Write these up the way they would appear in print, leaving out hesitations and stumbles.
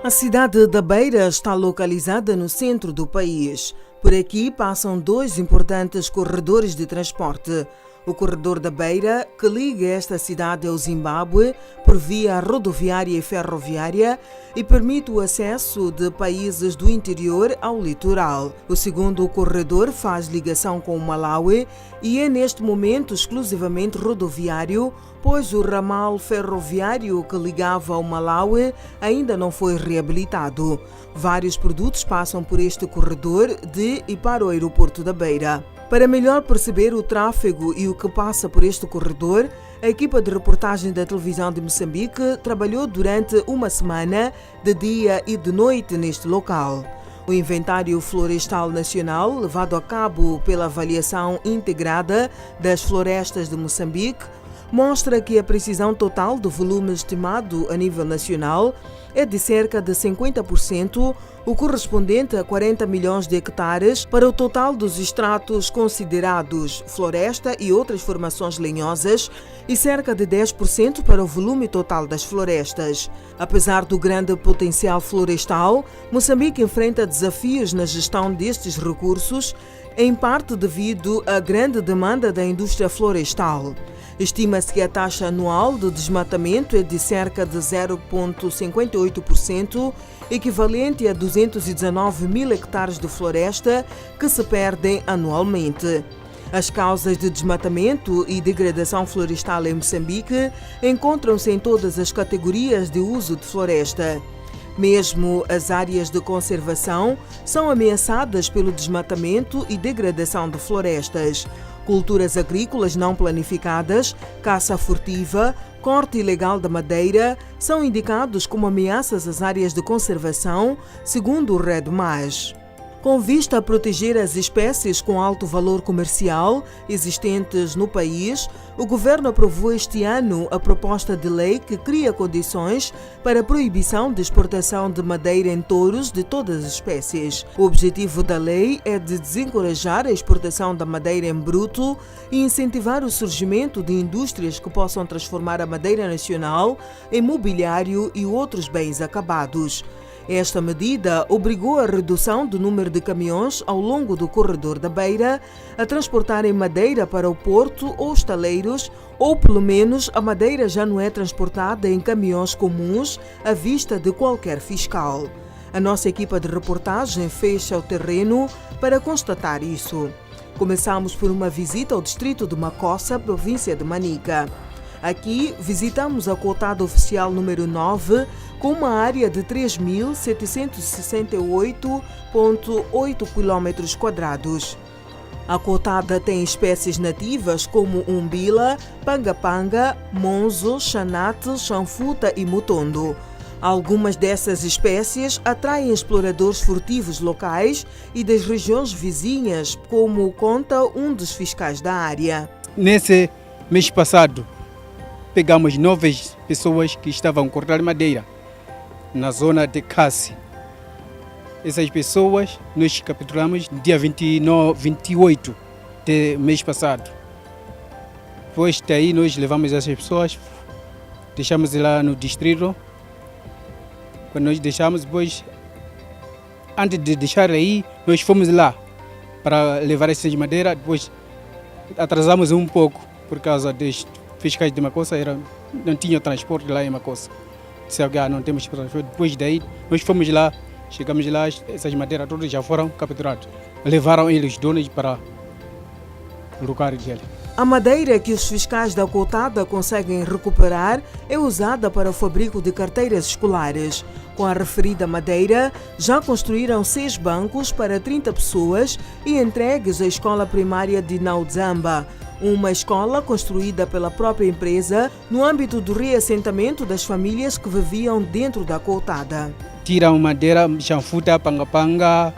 A cidade da Beira está localizada no centro do país. Por aqui passam dois importantes corredores de transporte. O corredor da Beira, que liga esta cidade ao Zimbábue por via rodoviária e ferroviária e permite o acesso de países do interior ao litoral. O segundo corredor faz ligação com o Malawi e é neste momento exclusivamente rodoviário, pois o ramal ferroviário que ligava ao Malawi ainda não foi reabilitado. Vários produtos passam por este corredor de e para o aeroporto da Beira. Para melhor perceber o tráfego e o que passa por este corredor, a equipa de reportagem da televisão de Moçambique trabalhou durante uma semana, de dia e de noite, neste local. O inventário florestal nacional, levado a cabo pela avaliação integrada das florestas de Moçambique, mostra que a precisão total do volume estimado a nível nacional é de cerca de 50%, o correspondente a 40 milhões de hectares para o total dos estratos considerados floresta e outras formações lenhosas e cerca de 10% para o volume total das florestas. Apesar do grande potencial florestal, Moçambique enfrenta desafios na gestão destes recursos, em parte devido à grande demanda da indústria florestal. Estima-se que a taxa anual de desmatamento é de cerca de 0,58%, equivalente a 219 mil hectares de floresta que se perdem anualmente. As causas de desmatamento e degradação florestal em Moçambique encontram-se em todas as categorias de uso de floresta. Mesmo as áreas de conservação são ameaçadas pelo desmatamento e degradação de florestas. Culturas agrícolas não planificadas, caça furtiva, corte ilegal da madeira são indicados como ameaças às áreas de conservação, segundo o REDMAS. Com vista a proteger as espécies com alto valor comercial existentes no país, o governo aprovou este ano a proposta de lei que cria condições para a proibição de exportação de madeira em touros de todas as espécies. O objetivo da lei é de desencorajar a exportação da madeira em bruto e incentivar o surgimento de indústrias que possam transformar a madeira nacional em mobiliário e outros bens acabados. Esta medida obrigou a redução do número de caminhões ao longo do corredor da Beira a transportarem madeira para o porto ou estaleiros, ou pelo menos a madeira já não é transportada em caminhões comuns à vista de qualquer fiscal. A nossa equipa de reportagem fecha o terreno para constatar isso. Começamos por uma visita ao distrito de Macossa, província de Manica. Aqui visitamos a cotada oficial número 9, com uma área de 3.768,8 km². A cotada tem espécies nativas como umbila, panga-panga, monzo, xanate, chanfuta e mutondo. Algumas dessas espécies atraem exploradores furtivos locais e das regiões vizinhas, como conta um dos fiscais da área. Nesse mês passado, pegamos 9 pessoas que estavam a cortar madeira na zona de Cassi. Essas pessoas nós capturamos dia 28 de mês passado. Depois daí nós levamos essas pessoas, deixamos lá no distrito. Quando nós deixamos, depois, antes de deixar aí, nós fomos lá para levar essas madeiras. Depois atrasamos um pouco por causa dos fiscais de Macossa, não tinha transporte lá em Macossa. Não temos transporte. Depois daí, nós fomos lá, chegamos lá, essas madeiras todas já foram capturadas. Levaram eles donos para o lugar dele. A madeira que os fiscais da cotada conseguem recuperar é usada para o fabrico de carteiras escolares. Com a referida madeira, já construíram 6 bancos para 30 pessoas e entregues à escola primária de Naudzamba, uma escola construída pela própria empresa no âmbito do reassentamento das famílias que viviam dentro da cotada. Tiram madeira, chanfuta, panga-panga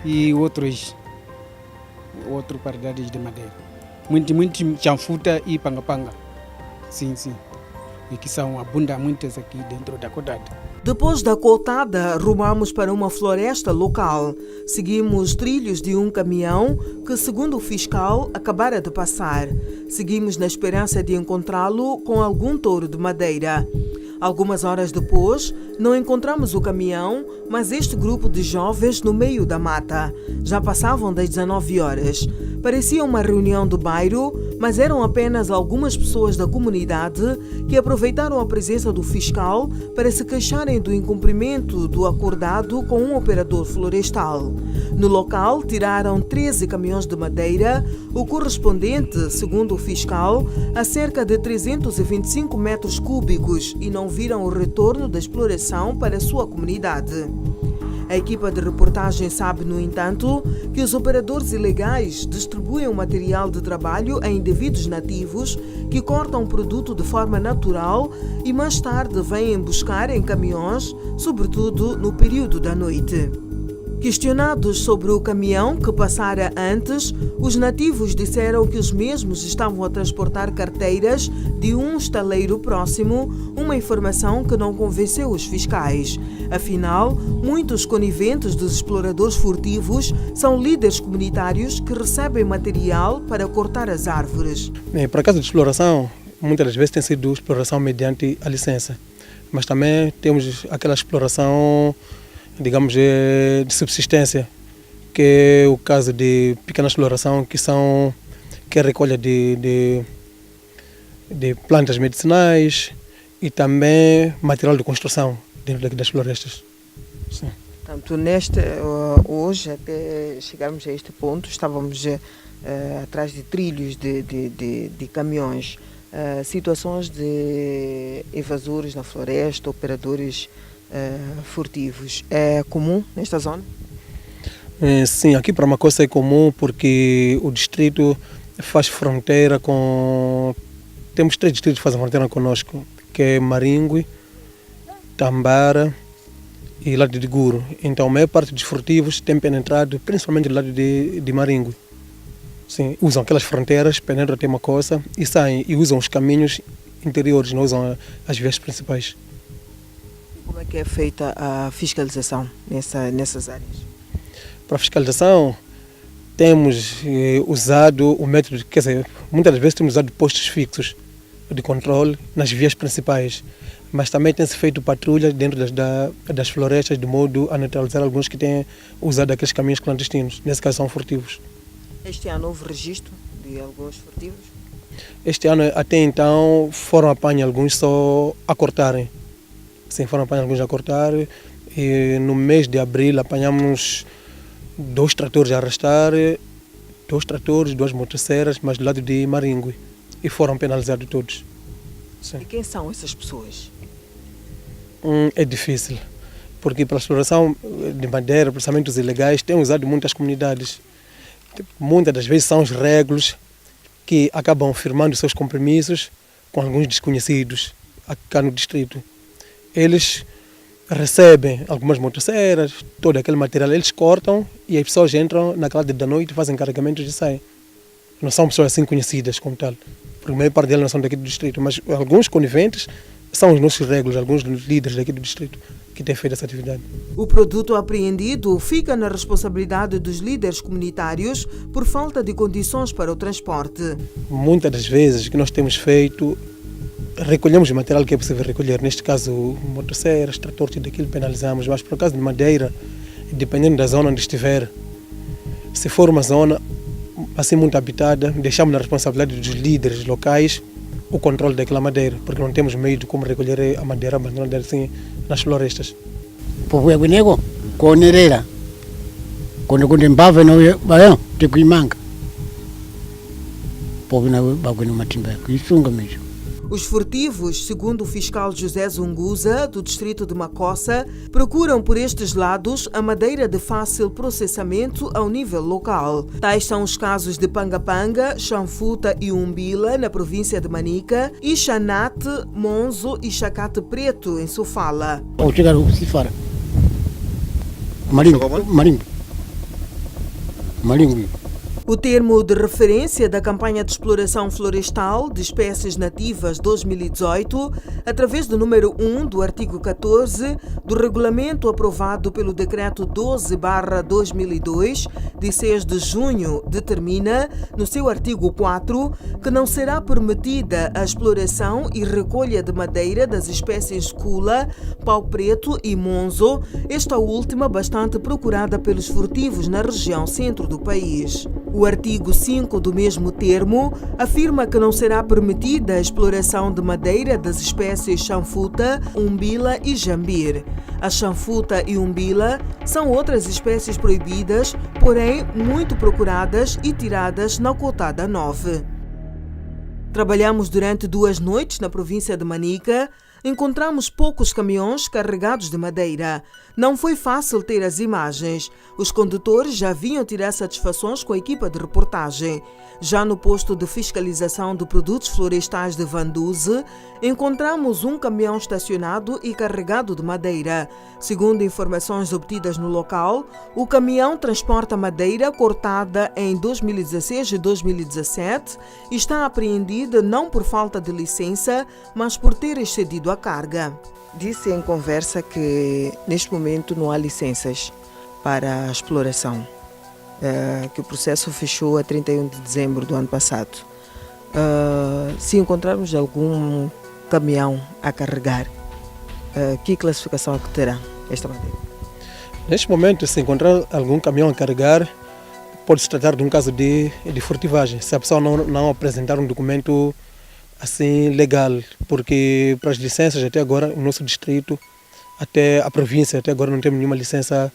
e outras variedades de madeira. Muito chanfuta e panga-panga. Sim. e que são abundantes aqui dentro da Codata. Depois da cotada, rumamos para uma floresta local. Seguimos trilhos de um caminhão que, segundo o fiscal, acabara de passar. Seguimos na esperança de encontrá-lo com algum touro de madeira. Algumas horas depois, não encontramos o caminhão, mas este grupo de jovens no meio da mata. Já passavam das 19 horas. Parecia uma reunião do bairro, mas eram apenas algumas pessoas da comunidade que aproveitaram a presença do fiscal para se queixarem do incumprimento do acordado com um operador florestal. No local, tiraram 13 caminhões de madeira, o correspondente, segundo o fiscal, a cerca de 325 metros cúbicos e não viram o retorno da exploração para a sua comunidade. A equipa de reportagem sabe, no entanto, que os operadores ilegais distribuem o material de trabalho a indivíduos nativos que cortam o produto de forma natural e mais tarde vêm buscar em caminhões, sobretudo no período da noite. Questionados sobre o caminhão que passara antes, os nativos disseram que os mesmos estavam a transportar carteiras de um estaleiro próximo, uma informação que não convenceu os fiscais. Afinal, muitos coniventes dos exploradores furtivos são líderes comunitários que recebem material para cortar as árvores. Por acaso de exploração, muitas das vezes tem sido exploração mediante a licença, mas também temos aquela exploração, digamos, de subsistência, que é o caso de pequena exploração, que é a recolha de plantas medicinais e também material de construção dentro das florestas. Sim. Portanto, hoje, até chegarmos a este ponto, estávamos atrás de trilhos de caminhões, situações de evasores na floresta, operadores furtivos. É comum nesta zona? Sim, aqui para Macossa é comum porque o distrito faz fronteira com... Temos 3 distritos que fazem fronteira conosco, que é Maringue, Tambara e Lado de Guro. Então a maior parte dos furtivos tem penetrado principalmente do lado de Maringue. Sim, usam aquelas fronteiras, penetram até Macossa e saem e usam os caminhos interiores, não usam as vias principais. Como é que é feita a fiscalização nessas áreas? Para a fiscalização, temos usado o método, quer dizer, muitas das vezes temos usado postos fixos de controle nas vias principais, mas também tem-se feito patrulhas dentro das florestas de modo a neutralizar alguns que têm usado aqueles caminhos clandestinos, nesse caso são furtivos. Este ano houve registro de alguns furtivos? Este ano, até então, foram apanhar alguns só a cortarem. Sim, foram apanhar alguns a cortar e no mês de abril apanhamos 2 tratores a arrastar, 2 tratores, 2 motosserras, mas do lado de Maringue, e foram penalizados todos. Sim. E quem são essas pessoas? É difícil, porque para a exploração de madeira, processamentos ilegais, têm usado muitas comunidades. Muitas das vezes são os régulos que acabam firmando seus compromissos com alguns desconhecidos aqui no distrito. Eles recebem algumas motosserras, todo aquele material, eles cortam e as pessoas entram naquela da noite, fazem carregamentos e saem. Não são pessoas assim conhecidas como tal, porque a maior parte delas não são daqui do distrito, mas alguns coniventes são os nossos régulos, alguns líderes daqui do distrito que têm feito essa atividade. O produto apreendido fica na responsabilidade dos líderes comunitários por falta de condições para o transporte. Muitas das vezes que nós temos feito, recolhemos o material que é possível recolher, neste caso motosserras, tratores, tudo aquilo penalizamos, mas por acaso de madeira, dependendo da zona onde estiver, se for uma zona assim muito habitada, deixamos na responsabilidade dos líderes locais o controle daquela madeira, porque não temos meio de como recolher a madeira abandonada assim nas florestas. Povo é bonego, com nereira, quando embava não é, vai ter que ir manga. Povo não é bagulho no matimba, isso é mesmo. Os furtivos, segundo o fiscal José Zunguza, do distrito de Macossa, procuram por estes lados a madeira de fácil processamento ao nível local. Tais são os casos de Panga-Panga, Xanfuta e Umbila, na província de Manica, e Xanate, Monzo e Chacate Preto, em Sofala. Ao chegar o Cifara, Maringo. O termo de referência da campanha de exploração florestal de espécies nativas 2018, através do número 1 do artigo 14 do regulamento aprovado pelo Decreto 12/2002, de 6 de junho, determina, no seu artigo 4, que não será permitida a exploração e recolha de madeira das espécies cula, pau-preto e monzo, esta última bastante procurada pelos furtivos na região centro do país. O artigo 5 do mesmo termo afirma que não será permitida a exploração de madeira das espécies chanfuta, umbila e jambir. A chanfuta e umbila são outras espécies proibidas, porém muito procuradas e tiradas na cotada 9. Trabalhamos durante 2 noites na província de Manica. Encontramos poucos caminhões carregados de madeira. Não foi fácil ter as imagens. Os condutores já vinham tirar satisfações com a equipa de reportagem. Já no posto de fiscalização de produtos florestais de Vanduze, encontramos um caminhão estacionado e carregado de madeira. Segundo informações obtidas no local, o caminhão transporta madeira cortada em 2016 e 2017 e está apreendida não por falta de licença, mas por ter excedido a carga. Disse em conversa que neste momento não há licenças para a exploração, que o processo fechou a 31 de dezembro do ano passado. Se encontrarmos algum caminhão a carregar, que classificação é que terá esta madeira? Neste momento, se encontrar algum caminhão a carregar, pode-se tratar de um caso de furtivagem, se a pessoa não apresentar um documento assim legal, porque para as licenças até agora o nosso distrito, até a província, até agora não temos nenhuma licença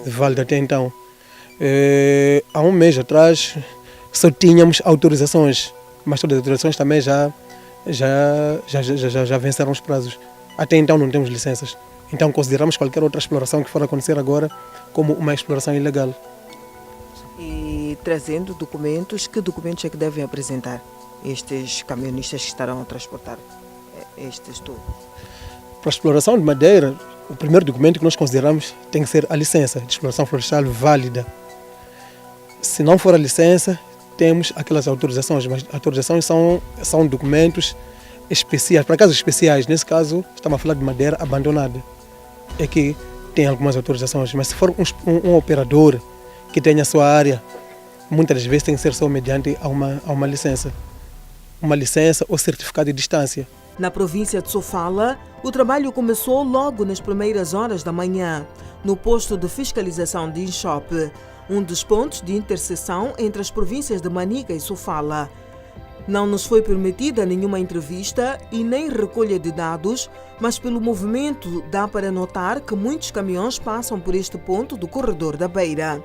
válida até então. Há um mês atrás só tínhamos autorizações, mas todas as autorizações também já venceram os prazos. Até então não temos licenças. Então consideramos qualquer outra exploração que for acontecer agora como uma exploração ilegal. E trazendo documentos, que documentos é que devem apresentar estes caminhonistas que estarão a transportar estes tubos? Para a exploração de madeira, o primeiro documento que nós consideramos tem que ser a licença de exploração florestal válida. Se não for a licença, temos aquelas autorizações, mas autorizações são documentos especiais, para casos especiais. Nesse caso, estamos a falar de madeira abandonada. É que tem algumas autorizações, mas se for um operador que tenha a sua área, muitas das vezes tem que ser só mediante a uma licença. Uma licença ou certificado de distância. Na província de Sofala, o trabalho começou logo nas primeiras horas da manhã, no posto de fiscalização de Inchope, um dos pontos de interseção entre as províncias de Manica e Sofala. Não nos foi permitida nenhuma entrevista e nem recolha de dados, mas pelo movimento dá para notar que muitos caminhões passam por este ponto do corredor da Beira.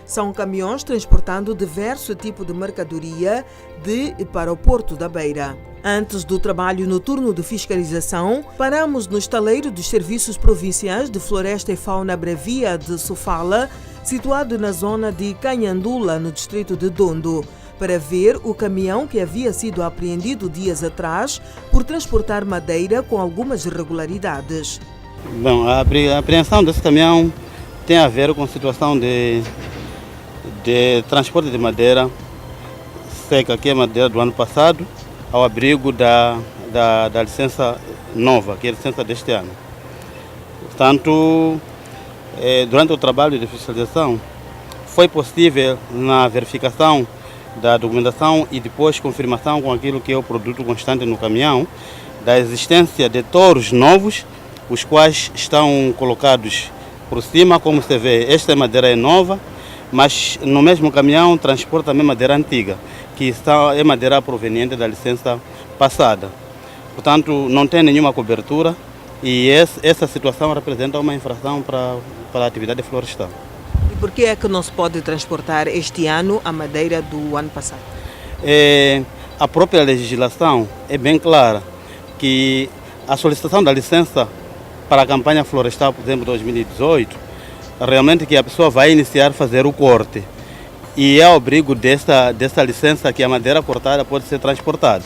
São caminhões transportando diverso tipo de mercadoria de e para o Porto da Beira. Antes do trabalho noturno de fiscalização, paramos no estaleiro dos Serviços Provinciais de Floresta e Fauna Bravia de Sofala, situado na zona de Canhandula, no distrito de Dondo, para ver o caminhão que havia sido apreendido dias atrás por transportar madeira com algumas irregularidades. Bom, a apreensão desse caminhão tem a ver com a situação de transporte de madeira seca, que é madeira do ano passado, ao abrigo da licença nova, que é a licença deste ano. Portanto, durante o trabalho de fiscalização, foi possível, na verificação da documentação e depois confirmação com aquilo que é o produto constante no caminhão, da existência de touros novos, os quais estão colocados por cima, como se vê. Esta madeira é nova, mas no mesmo caminhão transporta também madeira antiga, que é madeira proveniente da licença passada. Portanto, não tem nenhuma cobertura e essa situação representa uma infração para a atividade florestal. E por que é que não se pode transportar este ano a madeira do ano passado? A própria legislação é bem clara que a solicitação da licença para a campanha florestal, por exemplo, 2018, realmente que a pessoa vai iniciar a fazer o corte. E é ao abrigo dessa licença que a madeira cortada pode ser transportada.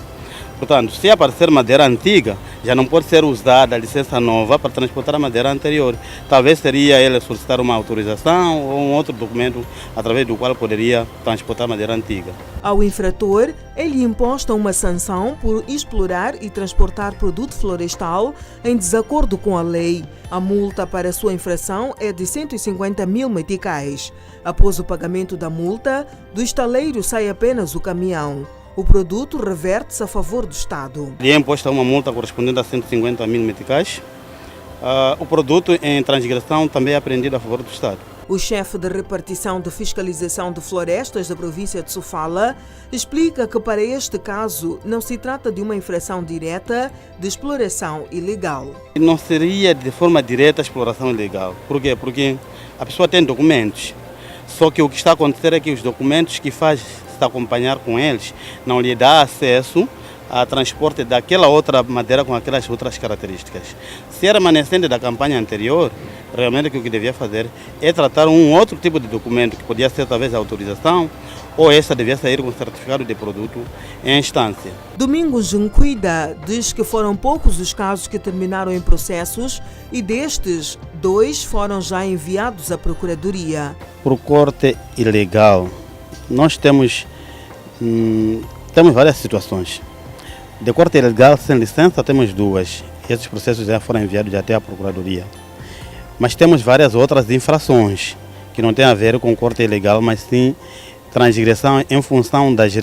Portanto, se aparecer madeira antiga, já não pode ser usada a licença nova para transportar a madeira anterior. Talvez seria ele solicitar uma autorização ou um outro documento através do qual poderia transportar a madeira antiga. Ao infrator, é-lhe imposta uma sanção por explorar e transportar produto florestal em desacordo com a lei. A multa para sua infração é de 150 mil meticais. Após o pagamento da multa, do estaleiro sai apenas o caminhão. O produto reverte-se a favor do Estado. Lhe é imposta uma multa correspondente a 150 mil meticais. O produto em transgressão também é apreendido a favor do Estado. O chefe de repartição de fiscalização de florestas da província de Sofala explica que para este caso não se trata de uma infração direta de exploração ilegal. Não seria de forma direta a exploração ilegal. Por quê? Porque a pessoa tem documentos. Só que o que está a acontecer é que os documentos que faz se acompanhar com eles não lhe dá acesso a transporte daquela outra madeira com aquelas outras características. Se é remanescente da campanha anterior, realmente o que devia fazer é tratar um outro tipo de documento, que podia ser talvez a autorização, ou essa devia sair com certificado de produto em instância. Domingos Junquida diz que foram poucos os casos que terminaram em processos e destes, 2 foram já enviados à Procuradoria. Por corte ilegal, nós temos várias situações. De corte ilegal sem licença temos 2. Esses processos já foram enviados até à Procuradoria. Mas temos várias outras infrações que não têm a ver com corte ilegal, mas sim transgressão em função dos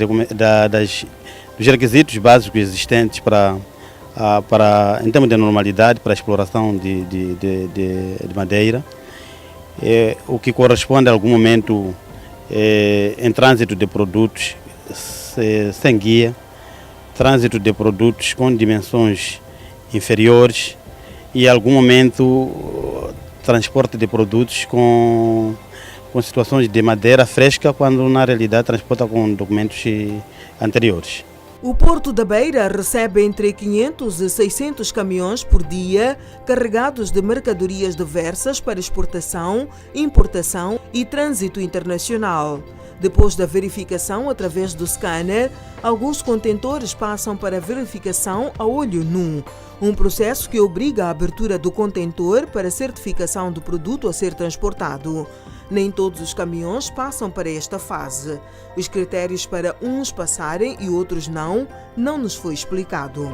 requisitos básicos existentes em termos de normalidade para a exploração de madeira, o que corresponde a algum momento em trânsito de produtos sem guia, trânsito de produtos com dimensões inferiores e, em algum momento, transporte de produtos com situações de madeira fresca, quando na realidade transporta com documentos anteriores. O Porto da Beira recebe entre 500 e 600 caminhões por dia carregados de mercadorias diversas para exportação, importação e trânsito internacional. Depois da verificação através do scanner, alguns contentores passam para verificação a olho nu. Um processo que obriga a abertura do contentor para certificação do produto a ser transportado. Nem todos os caminhões passam para esta fase. Os critérios para uns passarem e outros não nos foi explicado.